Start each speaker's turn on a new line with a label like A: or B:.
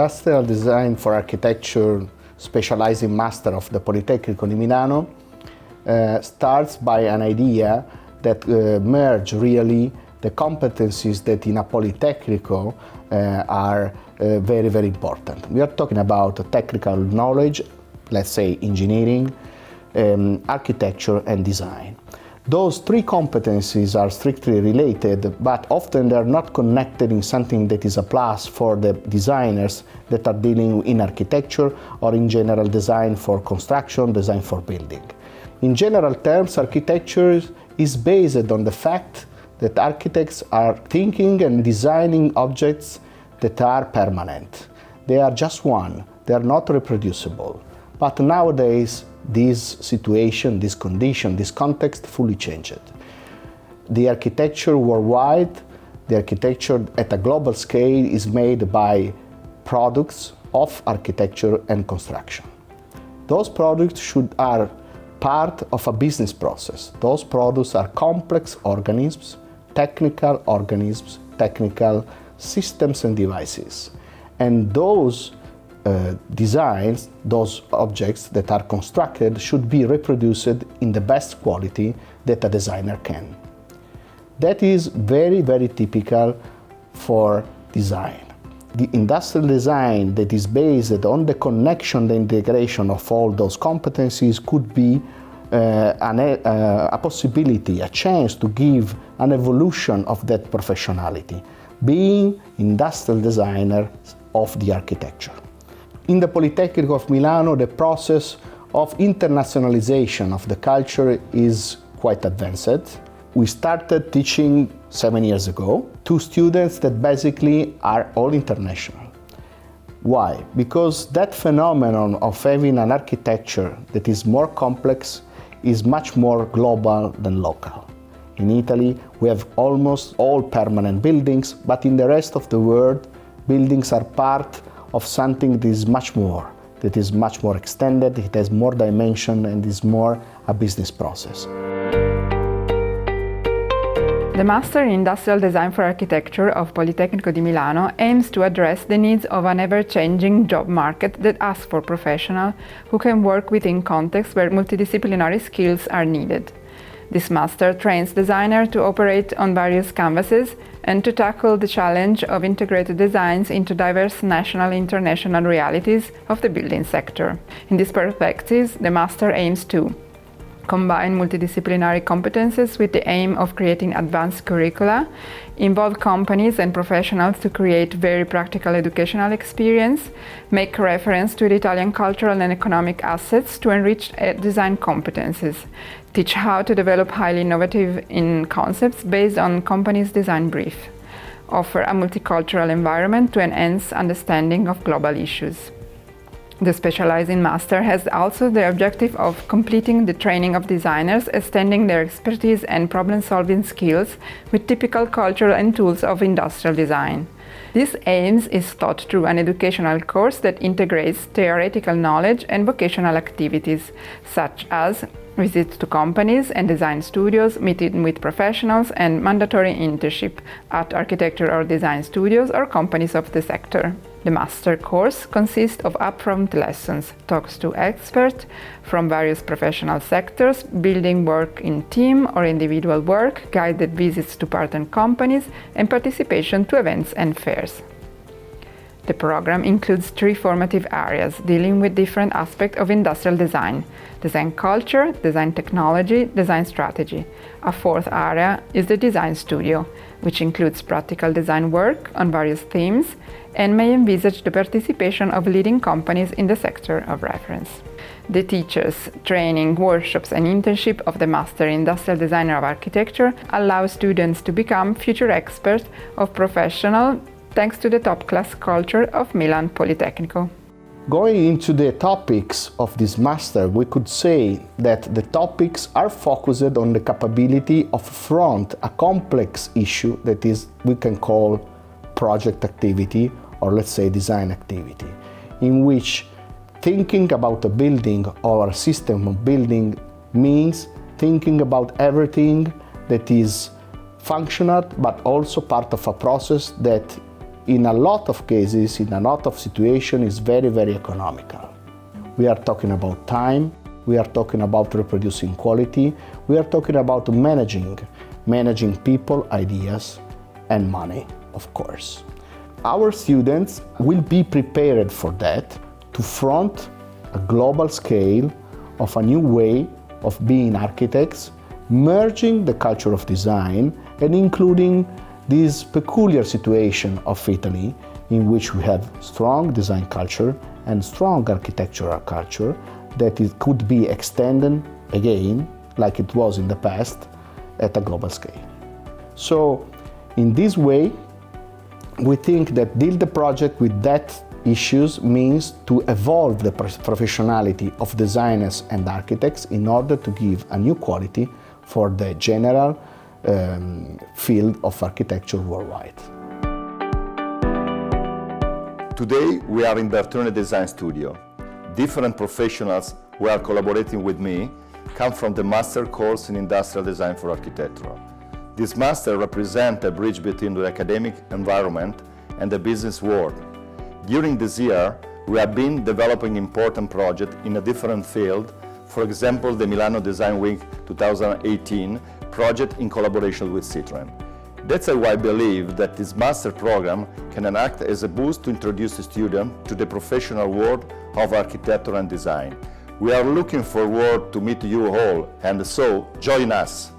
A: Industrial Design for Architecture specializing master of the Politecnico di Milano starts by an idea that merge really the competencies that in a Politecnico are very, very important. We are talking about technical knowledge, let's say engineering, architecture and design. Those three competencies are strictly related, but often they are not connected in something that is a plus for the designers that are dealing in architecture or in general design for construction, design for building. In general terms, architecture is based on the fact that architects are thinking and designing objects that are permanent. They are just one, they are not reproducible. But nowadays, this situation, this condition, this context fully changed. The architecture worldwide, the architecture at a global scale is made by products of architecture and construction. Those products are part of a business process. Those products are complex organisms, technical systems and devices. And those designs, those objects that are constructed should be reproduced in the best quality that a designer can. That is very, very typical for design. The industrial design that is based on the connection, the integration of all those competencies could be a possibility, a chance to give an evolution of that professionality, being industrial designer of the architecture. In the Politecnico of Milano, the process of internationalization of the culture is quite advanced. We started teaching 7 years ago to students that basically are all international. Why? Because that phenomenon of having an architecture that is more complex is much more global than local. In Italy, we have almost all permanent buildings, but in the rest of the world, buildings are part of something that is much more extended, it has more dimension and is more a business process.
B: The Master in Industrial Design for Architecture of Politecnico di Milano aims to address the needs of an ever-changing job market that asks for professionals who can work within contexts where multidisciplinary skills are needed. This master trains designers to operate on various canvases and to tackle the challenge of integrated designs into diverse national and international realities of the building sector. In these perspectives, the master aims to combine multidisciplinary competences with the aim of creating advanced curricula, involve companies and professionals to create very practical educational experience, make reference to the Italian cultural and economic assets to enrich design competences, teach how to develop highly innovative concepts based on companies' design brief, offer a multicultural environment to enhance understanding of global issues. The specializing master has also the objective of completing the training of designers, extending their expertise and problem-solving skills with typical culture and tools of industrial design. This aims is taught through an educational course that integrates theoretical knowledge and vocational activities, such as visits to companies and design studios, meeting with professionals, and mandatory internship at architecture or design studios or companies of the sector. The master course consists of upfront lessons, talks to experts from various professional sectors, building work in team or individual work, guided visits to partner companies, and participation to events and fairs. The program includes 3 formative areas dealing with different aspects of industrial design: design culture, design technology, design strategy. A 4th area is the design studio, which includes practical design work on various themes and may envisage the participation of leading companies in the sector of reference. The teachers, training, workshops and internship of the Master Industrial Designer of Architecture allow students to become future experts of professional thanks to the top-class culture of Milan Politecnico.
A: Going into the topics of this master, we could say that the topics are focused on the capability of front a complex issue that is we can call project activity or let's say design activity, in which thinking about a building or a system of building means thinking about everything that is functional but also part of a process that in a lot of cases, in a lot of situations, is very, very economical. We are talking about time, we are talking about reproducing quality, we are talking about managing people, ideas, and money, of course. Our students will be prepared for that, to front a global scale of a new way of being architects, merging the culture of design and including this peculiar situation of Italy, in which we have strong design culture and strong architectural culture that it could be extended again, like it was in the past, at a global scale. So in this way, we think that deal the project with that issues means to evolve the professionality of designers and architects in order to give a new quality for the general field of architecture worldwide.
C: Today we are in Bertone Design Studio. Different professionals who are collaborating with me come from the Master course in Industrial Design for Architecture. This master represents a bridge between the academic environment and the business world. During this year, we have been developing important projects in a different field, for example, the Milano Design Week 2018 project in collaboration with Citroën. That's why I believe that this master program can act as a boost to introduce the student to the professional world of architecture and design. We are looking forward to meet you all, and so join us.